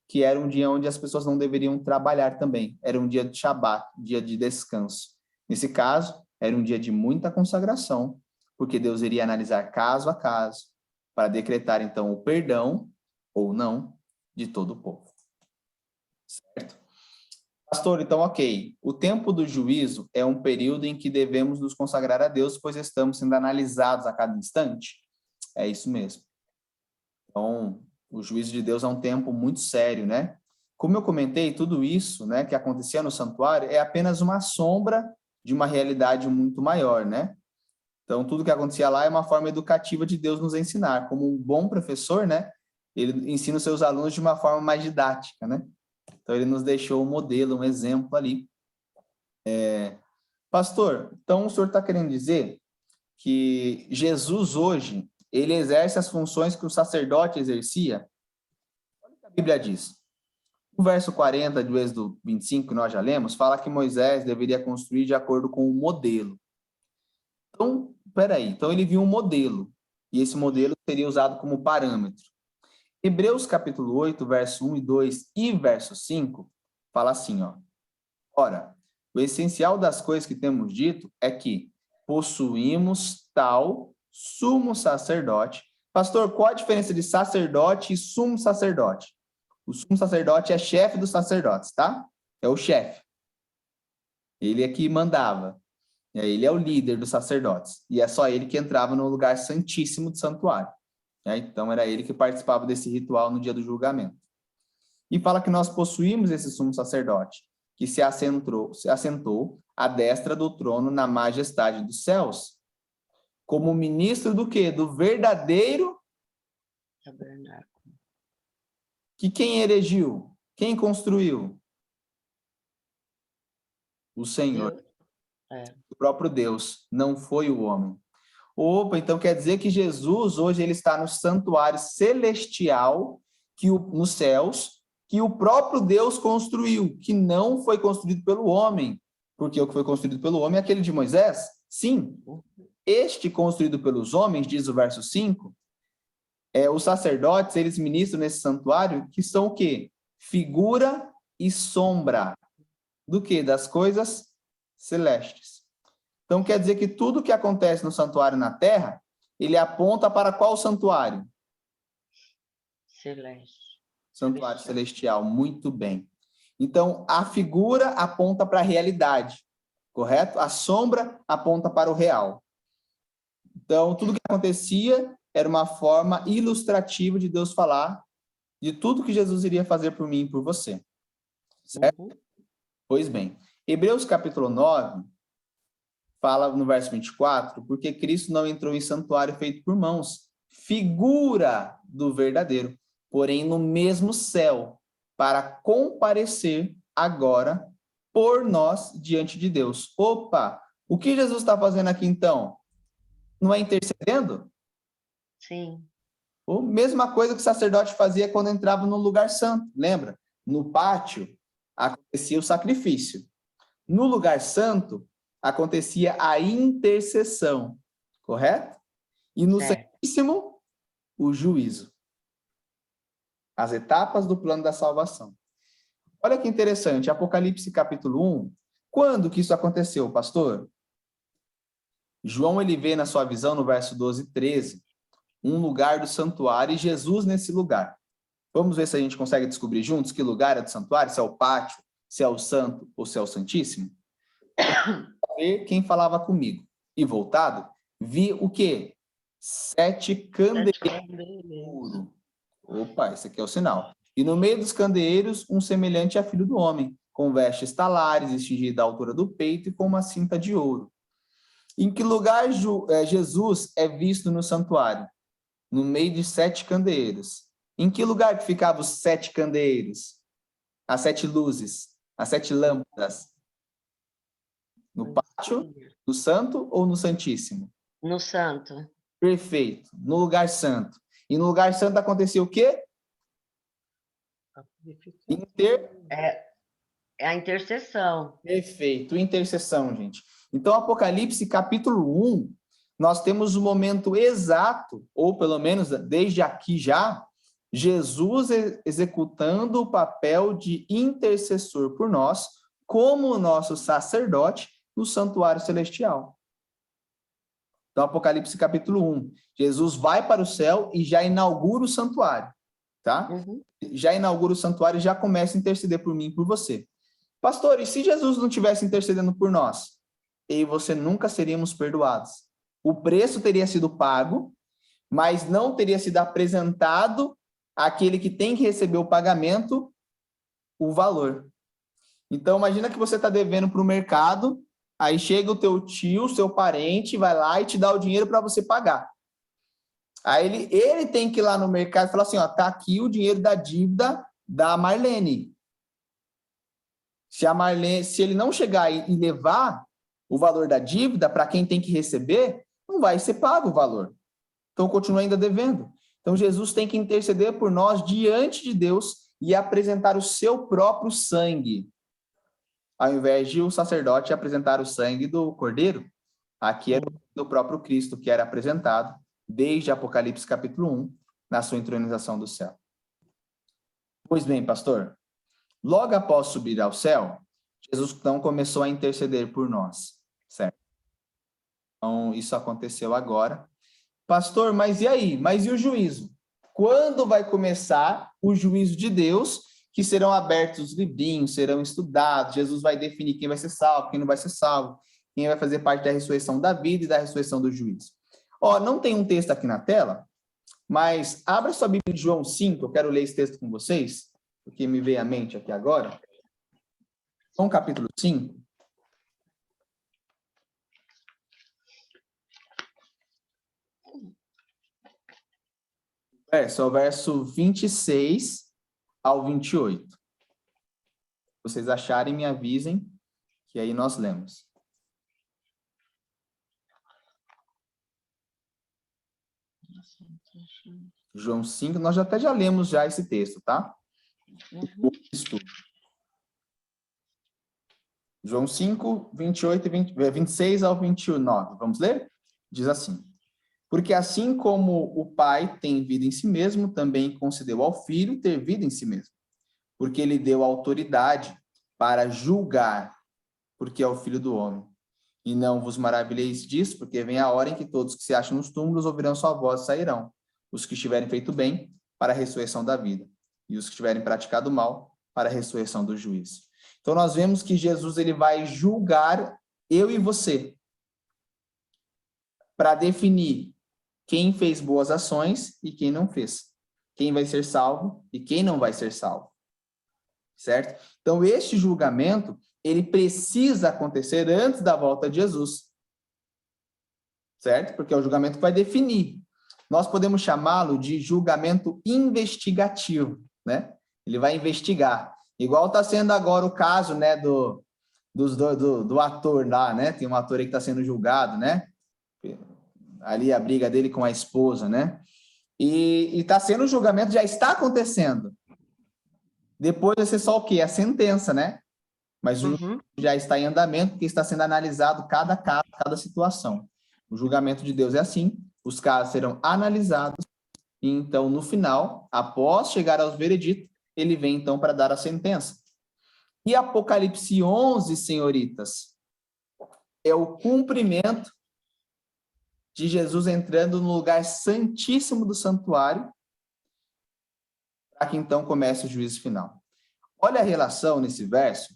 que era um dia onde as pessoas não deveriam trabalhar também. Era um dia de Shabat, dia de descanso. Nesse caso, era um dia de muita consagração, porque Deus iria analisar caso a caso, para decretar, então, o perdão, ou não, de todo o povo. Certo? Pastor, então, ok. O tempo do juízo é um período em que devemos nos consagrar a Deus, pois estamos sendo analisados a cada instante. É isso mesmo. Então, o juízo de Deus é um tempo muito sério, né? Como eu comentei, tudo isso, né, que acontecia no santuário é apenas uma sombra de uma realidade muito maior, né? Então, tudo que acontecia lá é uma forma educativa de Deus nos ensinar. Como um bom professor, né? Ele ensina os seus alunos de uma forma mais didática, né? Então, ele nos deixou um modelo, um exemplo ali. Pastor, então o senhor está querendo dizer que Jesus hoje, ele exerce as funções que o sacerdote exercia? Olha o que a Bíblia diz. O verso 40 do Êxodo 25, que nós já lemos, fala que Moisés deveria construir de acordo com o modelo. Então, peraí, então ele viu um modelo, e esse modelo seria usado como parâmetro. Hebreus capítulo 8, verso 1 e 2 e verso 5, fala assim, ó. Ora, o essencial das coisas que temos dito é que possuímos tal sumo sacerdote. Pastor, qual a diferença de sacerdote e sumo sacerdote? O sumo sacerdote é chefe dos sacerdotes, tá? É o chefe. Ele é que mandava. Ele é o líder dos sacerdotes. E é só ele que entrava no lugar santíssimo do santuário. Então, era ele que participava desse ritual no dia do julgamento. E fala que nós possuímos esse sumo sacerdote, que se assentou à destra do trono na majestade dos céus, como ministro do quê? Do verdadeiro Tabernáculo. que quem erigiu? Quem construiu? O Senhor. Deus. É. O próprio Deus, não foi o homem. Opa, então quer dizer que Jesus hoje ele está no santuário celestial, nos céus, que o próprio Deus construiu, que não foi construído pelo homem. Porque o que foi construído pelo homem é aquele de Moisés? Sim. Este construído pelos homens, diz o verso 5, os sacerdotes, eles ministram nesse santuário, que são o quê? Figura e sombra. Do quê? Das coisas celestes. Então, quer dizer que tudo que acontece no santuário na terra, ele aponta para qual santuário? Celeste. Santuário celestial. Muito bem. Então, a figura aponta para a realidade, correto? A sombra aponta para o real. Então, tudo que acontecia era uma forma ilustrativa de Deus falar de tudo que Jesus iria fazer por mim e por você. Certo? Pois bem, Hebreus capítulo 9, fala no verso 24, porque Cristo não entrou em santuário feito por mãos, figura do verdadeiro, porém no mesmo céu, para comparecer agora por nós diante de Deus. Opa, o que Jesus está fazendo aqui então? Não é intercedendo? Sim. A mesma coisa que o sacerdote fazia quando entrava no lugar santo, lembra? No pátio acontecia o sacrifício. No lugar santo acontecia a intercessão, correto? E no Santíssimo, o juízo. As etapas do plano da salvação. Olha que interessante, Apocalipse capítulo 1. Quando que isso aconteceu, pastor? João, ele vê na sua visão, no verso 12 e 13, um lugar do santuário e Jesus nesse lugar. Vamos ver se a gente consegue descobrir juntos que lugar é do santuário, se é o pátio, se é o santo ou se é o santíssimo. Ver quem falava comigo. E voltado, vi o quê? 7 candeeiros. Opa, esse aqui é o sinal. E no meio dos candeeiros, um semelhante a filho do homem, com vestes talares, estingida da altura do peito e com uma cinta de ouro. Em que lugar Jesus é visto no santuário? No meio de 7 candeeiros. Em que lugar que ficavam os 7 candeeiros? As 7 luzes, as 7 lâmpadas? No pátio, no santo ou no santíssimo? No santo. Perfeito, no lugar santo. E no lugar santo acontecia o quê? É a intercessão. Perfeito, intercessão, gente. Então, Apocalipse capítulo 1, nós temos o momento exato, ou pelo menos desde aqui já, Jesus executando o papel de intercessor por nós, como o nosso sacerdote no santuário celestial. Então, Apocalipse capítulo 1, Jesus vai para o céu e já inaugura o santuário, tá? Já inaugura o santuário e já começa a interceder por mim e por você. Pastor, e se Jesus não estivesse intercedendo por nós? Eu e você nunca seríamos perdoados. O preço teria sido pago, mas não teria sido apresentado àquele que tem que receber o pagamento, o valor. Então, imagina que você está devendo para o mercado Aí chega o teu tio, seu parente, vai lá e te dá o dinheiro para você pagar. Aí ele tem que ir lá no mercado e falar assim, ó, tá aqui o dinheiro da dívida da Marlene. Se ele não chegar e levar o valor da dívida para quem tem que receber, não vai ser pago o valor. Então, continua ainda devendo. Então, Jesus tem que interceder por nós diante de Deus e apresentar o seu próprio sangue. Ao invés de o sacerdote apresentar o sangue do cordeiro, aqui é do próprio Cristo que era apresentado desde Apocalipse capítulo 1, na sua entronização do céu. Pois bem, pastor, logo após subir ao céu, Jesus então começou a interceder por nós, certo? Então, isso aconteceu agora. Pastor, mas e aí? Mas e o juízo? Quando vai começar o juízo de Deus, que serão abertos os livrinhos, serão estudados, Jesus vai definir quem vai ser salvo, quem não vai ser salvo, quem vai fazer parte da ressurreição da vida e da ressurreição do juízo. Ó, não tem um texto aqui na tela, mas abra sua Bíblia de João 5, eu quero ler esse texto com vocês, porque me veio à mente aqui agora. João capítulo 5. É o verso 26 ao 28. Se vocês acharem, me avisem, que aí nós lemos. João 5, nós até já lemos já esse texto, tá? João 5, 28 e 26 ao 29. Vamos ler? Diz assim: porque assim como o Pai tem vida em si mesmo, também concedeu ao Filho ter vida em si mesmo. Porque ele deu autoridade para julgar, porque é o Filho do homem. E não vos maravilheis disso, porque vem a hora em que todos que se acham nos túmulos ouvirão sua voz e sairão. Os que estiverem feito bem, para a ressurreição da vida. E os que tiverem praticado mal, para a ressurreição do juízo. Então, nós vemos que Jesus ele vai julgar eu e você, para definir quem fez boas ações e quem não fez. Quem vai ser salvo e quem não vai ser salvo. Certo? Então, este julgamento, ele precisa acontecer antes da volta de Jesus. Certo? Porque é o julgamento que vai definir. Nós podemos chamá-lo de julgamento investigativo, né? Ele vai investigar. Igual está sendo agora o caso, né, do ator lá, né? Tem um ator aí que está sendo julgado, né? Ali a briga dele com a esposa, né? E está sendo o julgamento, já está acontecendo. Depois vai ser só o quê? A sentença, né? Mas o julgamento já está em andamento, porque está sendo analisado cada caso, cada situação. O julgamento de Deus é assim, os casos serão analisados, e então, no final, após chegar aos vereditos, ele vem, então, para dar a sentença. E Apocalipse 11, senhoritas, é o cumprimento de Jesus entrando no lugar santíssimo do santuário, para que, então, comece o juízo final. Olha a relação, nesse verso,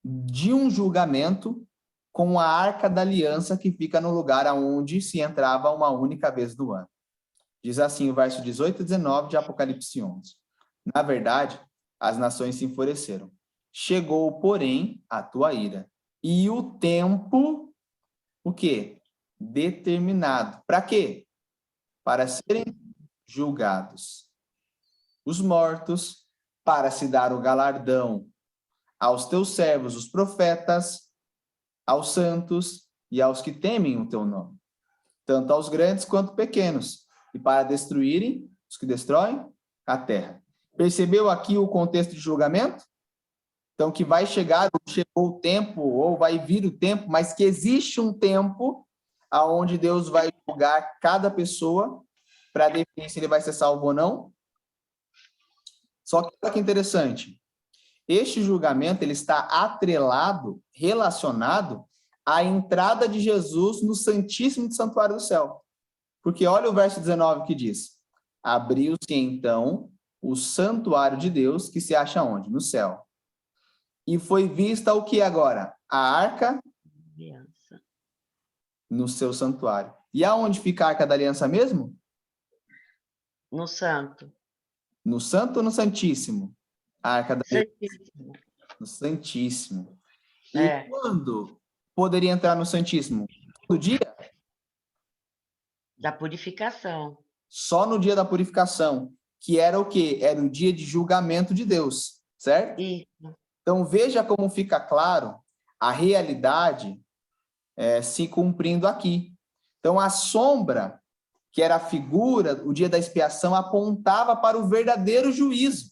de um julgamento com a Arca da Aliança, que fica no lugar onde se entrava uma única vez do ano. Diz assim o verso 18 e 19 de Apocalipse 11. Na verdade, as nações se enfureceram. Chegou, porém, a tua ira. E o tempo, o quê? Determinado. Para quê? Para serem julgados os mortos, para se dar o galardão aos teus servos, os profetas, aos santos e aos que temem o teu nome, tanto aos grandes quanto pequenos, e para destruírem os que destroem a terra. Percebeu aqui o contexto de julgamento? Então, que vai chegar, chegou o tempo, ou vai vir o tempo, mas que existe um tempo aonde Deus vai julgar cada pessoa para definir se ele vai ser salvo ou não. Só que olha que interessante, este julgamento ele está atrelado, relacionado à entrada de Jesus no Santíssimo Santuário do Céu. Porque olha o verso 19 que diz: abriu-se então o santuário de Deus, que se acha onde? No céu. E foi vista o que agora? A arca no seu santuário. E aonde fica a arca da aliança mesmo? No santo. No santo ou no santíssimo? A arca da aliança. Santíssimo. No santíssimo. E quando poderia entrar no Santíssimo? Todo dia? Da purificação. Só no dia da purificação, que era o quê? Era o dia de julgamento de Deus, certo? Isso. Então, veja como fica claro a realidade se cumprindo aqui. Então, a sombra, que era a figura, o dia da expiação, apontava para o verdadeiro juízo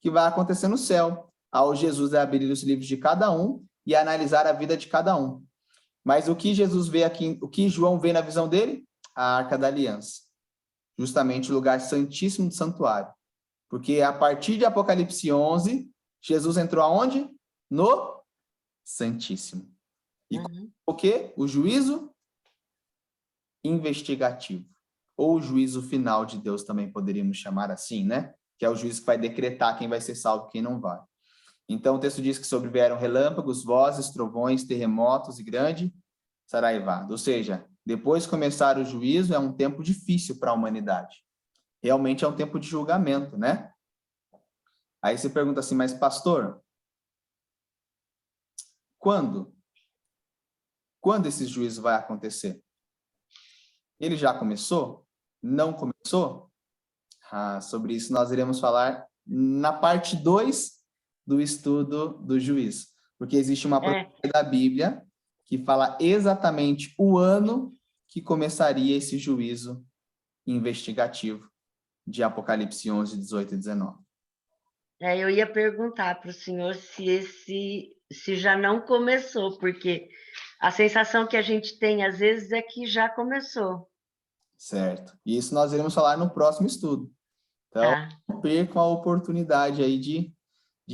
que vai acontecer no céu, ao Jesus abrir os livros de cada um e analisar a vida de cada um. Mas o que Jesus vê aqui, o que João vê na visão dele? A Arca da Aliança. Justamente o lugar santíssimo do santuário. Porque a partir de Apocalipse 11, Jesus entrou aonde? No Santíssimo. E o quê? O juízo investigativo. Ou o juízo final de Deus, também poderíamos chamar assim, né? Que é o juízo que vai decretar quem vai ser salvo e quem não vai. Então, o texto diz que sobrevieram relâmpagos, vozes, trovões, terremotos e grande saraivada. Ou seja, depois de começar o juízo, é um tempo difícil para a humanidade. Realmente é um tempo de julgamento, né? Aí você pergunta assim, mas pastor, quando? Quando esse juízo vai acontecer? Ele já começou? Não começou? Sobre isso nós iremos falar na parte 2 do estudo do juízo. Porque existe uma profecia da Bíblia que fala exatamente o ano que começaria esse juízo investigativo de Apocalipse 11, 18 e 19. Eu ia perguntar para o senhor se já não começou, porque a sensação que a gente tem às vezes é que já começou. Certo. E isso nós iremos falar no próximo estudo. Então, não percam a oportunidade aí de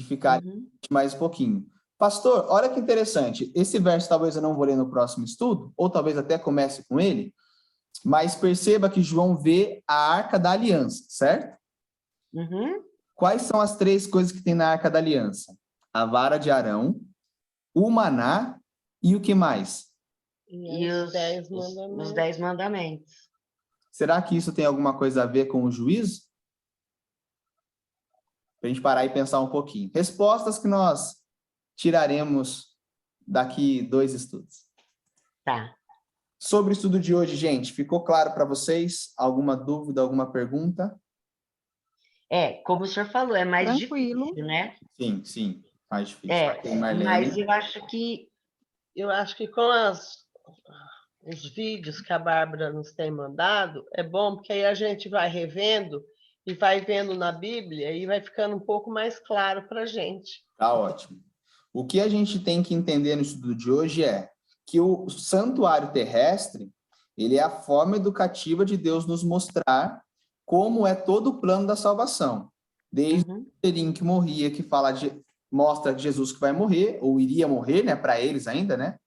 ficar mais um pouquinho. Pastor, olha que interessante. Esse verso talvez eu não vou ler no próximo estudo, ou talvez até comece com ele, mas perceba que João vê a Arca da Aliança, certo? Quais são as 3 coisas que tem na Arca da Aliança? A vara de Arão, o maná e o que mais? E os 10 mandamentos. Será que isso tem alguma coisa a ver com o juízo? Para a gente parar e pensar um pouquinho. Respostas que nós tiraremos daqui 2 estudos. Tá. Sobre o estudo de hoje, gente, ficou claro para vocês? Alguma dúvida, alguma pergunta? Como o senhor falou, é mais Tranquilo. difícil, né? Sim, mais difícil. Mas eu acho que com os vídeos que a Bárbara nos tem mandado, é bom, porque aí a gente vai revendo e vai vendo na Bíblia e vai ficando um pouco mais claro para a gente. Tá ótimo. O que a gente tem que entender no estudo de hoje é que o santuário terrestre, ele é a forma educativa de Deus nos mostrar como é todo o plano da salvação. Desde o inteirinho que morria, que mostra que Jesus que vai morrer, ou iria morrer, né, para eles ainda, né?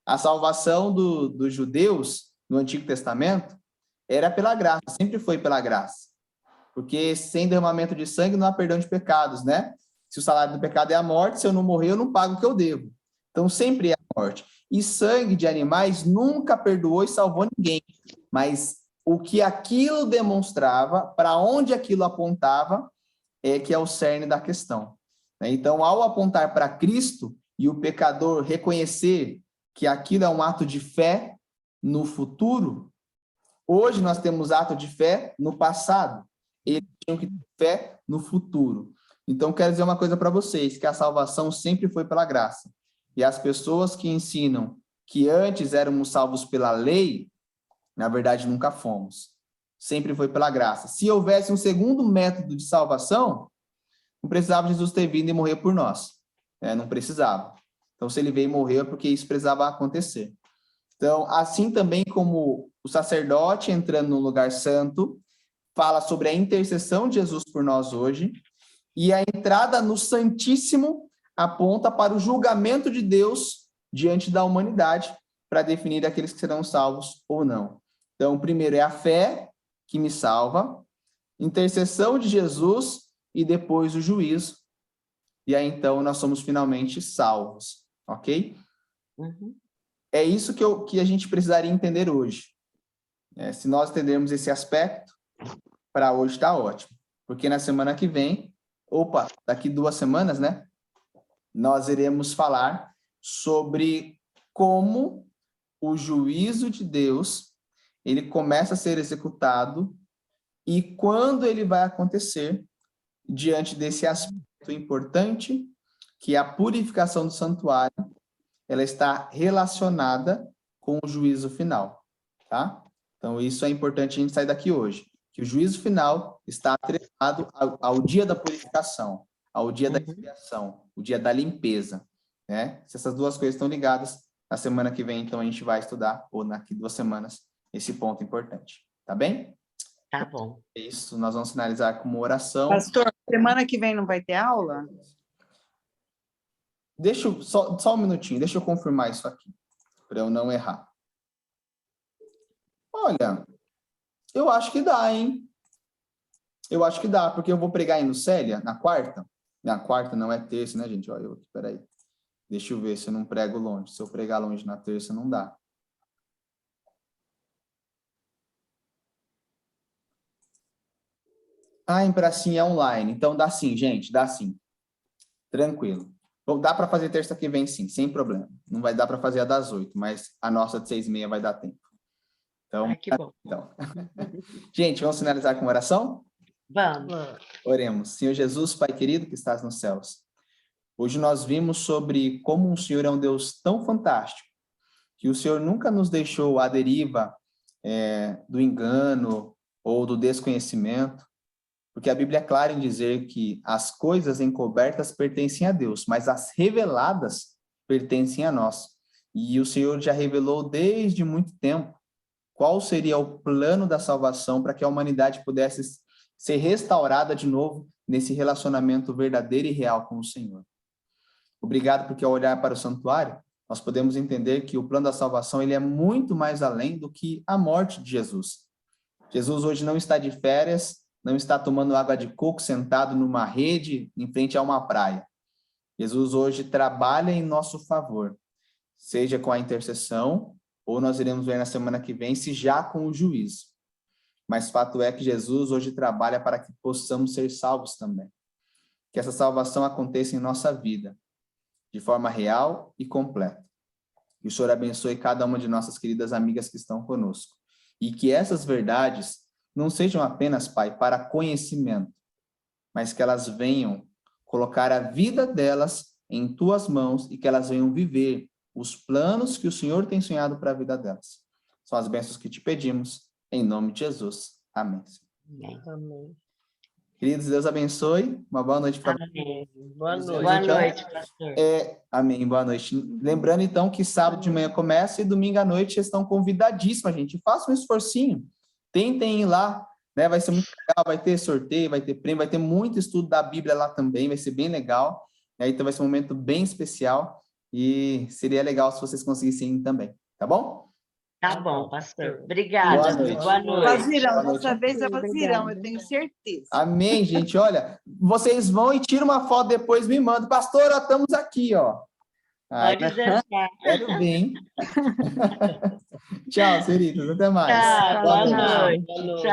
A salvação dos judeus no Antigo Testamento era pela graça, sempre foi pela graça. Porque sem derramamento de sangue não há perdão de pecados, né? Se o salário do pecado é a morte, se eu não morrer, eu não pago o que eu devo. Então, sempre é a morte. E sangue de animais nunca perdoou e salvou ninguém. Mas o que aquilo demonstrava, para onde aquilo apontava, é que é o cerne da questão. Então, ao apontar para Cristo e o pecador reconhecer que aquilo é um ato de fé no futuro, hoje nós temos ato de fé no passado. Eles tinham que ter fé no futuro. Então, quero dizer uma coisa para vocês, que a salvação sempre foi pela graça. E as pessoas que ensinam que antes éramos salvos pela lei, na verdade, nunca fomos. Sempre foi pela graça. Se houvesse um segundo método de salvação, não precisava Jesus ter vindo e morrer por nós. Não precisava. Então, se ele veio e morreu, é porque isso precisava acontecer. Então, assim também como o sacerdote entrando no lugar santo, fala sobre a intercessão de Jesus por nós hoje, e a entrada no Santíssimo aponta para o julgamento de Deus diante da humanidade, para definir aqueles que serão salvos ou não. Então, primeiro é a fé que me salva, intercessão de Jesus e depois o juízo. E aí, então, nós somos finalmente salvos, ok? É isso que a gente precisaria entender hoje. Se nós entendermos esse aspecto, para hoje está ótimo. Porque na semana que vem, daqui 2 semanas, né? Nós iremos falar sobre como o juízo de Deus, ele começa a ser executado e quando ele vai acontecer diante desse aspecto importante, que é a purificação do santuário, ela está relacionada com o juízo final, tá? Então, isso é importante a gente sair daqui hoje, que o juízo final está atrelado ao dia da purificação, ao dia da expiação, o dia da limpeza, né? Se essas duas coisas estão ligadas, na semana que vem, então, a gente vai estudar, ou daqui 2 semanas, esse ponto importante, tá bem? Tá bom. É isso, nós vamos finalizar com uma oração. Pastor, semana que vem não vai ter aula? Deixa eu, só um minutinho, deixa eu confirmar isso aqui, para eu não errar. Olha, eu acho que dá, hein? Eu acho que dá, porque eu vou pregar aí no Célia, na quarta. Na quarta não é terça, né, gente? Olha, peraí. Deixa eu ver se eu não prego longe. Se eu pregar longe na terça, não dá. Ah, em pracinha é online. Então dá sim, gente, dá sim. Tranquilo. Bom, dá para fazer terça que vem sim, sem problema. Não vai dar para fazer a das 8, mas a nossa de 6h30 vai dar tempo. Então, Ai, que bom. então. Gente, vamos finalizar com oração? Vamos. Oremos. Senhor Jesus, Pai querido que estás nos céus, hoje nós vimos sobre como o Senhor é um Deus tão fantástico, que o Senhor nunca nos deixou à deriva do engano ou do desconhecimento, porque a Bíblia é clara em dizer que as coisas encobertas pertencem a Deus, mas as reveladas pertencem a nós. E o Senhor já revelou desde muito tempo qual seria o plano da salvação para que a humanidade pudesse ser restaurada de novo nesse relacionamento verdadeiro e real com o Senhor. Obrigado porque ao olhar para o santuário, nós podemos entender que o plano da salvação ele é muito mais além do que a morte de Jesus. Jesus hoje não está de férias, não está tomando água de coco sentado numa rede em frente a uma praia. Jesus hoje trabalha em nosso favor, seja com a intercessão, ou nós iremos ver na semana que vem, se já com o juízo. Mas fato é que Jesus hoje trabalha para que possamos ser salvos também. Que essa salvação aconteça em nossa vida, de forma real e completa. Que o Senhor abençoe cada uma de nossas queridas amigas que estão conosco. E que essas verdades não sejam apenas, Pai, para conhecimento, mas que elas venham colocar a vida delas em Tuas mãos e que elas venham viver os planos que o Senhor tem sonhado para a vida delas. São as bênçãos que te pedimos, em nome de Jesus. Amém. Amém. Queridos, Deus abençoe. Uma boa noite para Amém. Boa noite. Boa noite, pastor. Amém, boa noite. Lembrando, então, que sábado de manhã começa e domingo à noite vocês estão convidadíssimos, gente. Façam um esforcinho. Tentem ir lá, né? Vai ser muito legal, vai ter sorteio, vai ter prêmio, vai ter muito estudo da Bíblia lá também, vai ser bem legal. Então vai ser um momento bem especial e seria legal se vocês conseguissem ir também, tá bom? Tá bom, pastor. Obrigada. Boa noite. Boa noite. Elas irão, Boa noite. dessa vez elas irão, eu tenho certeza. Amém, gente. Olha, vocês vão e tiram uma foto depois me mandam. Pastor, ó, estamos aqui, ó. Pode deixar. Quero ver, hein? Tchau, queridos. Até mais. Tchau, boa noite. Boa noite. Tchau.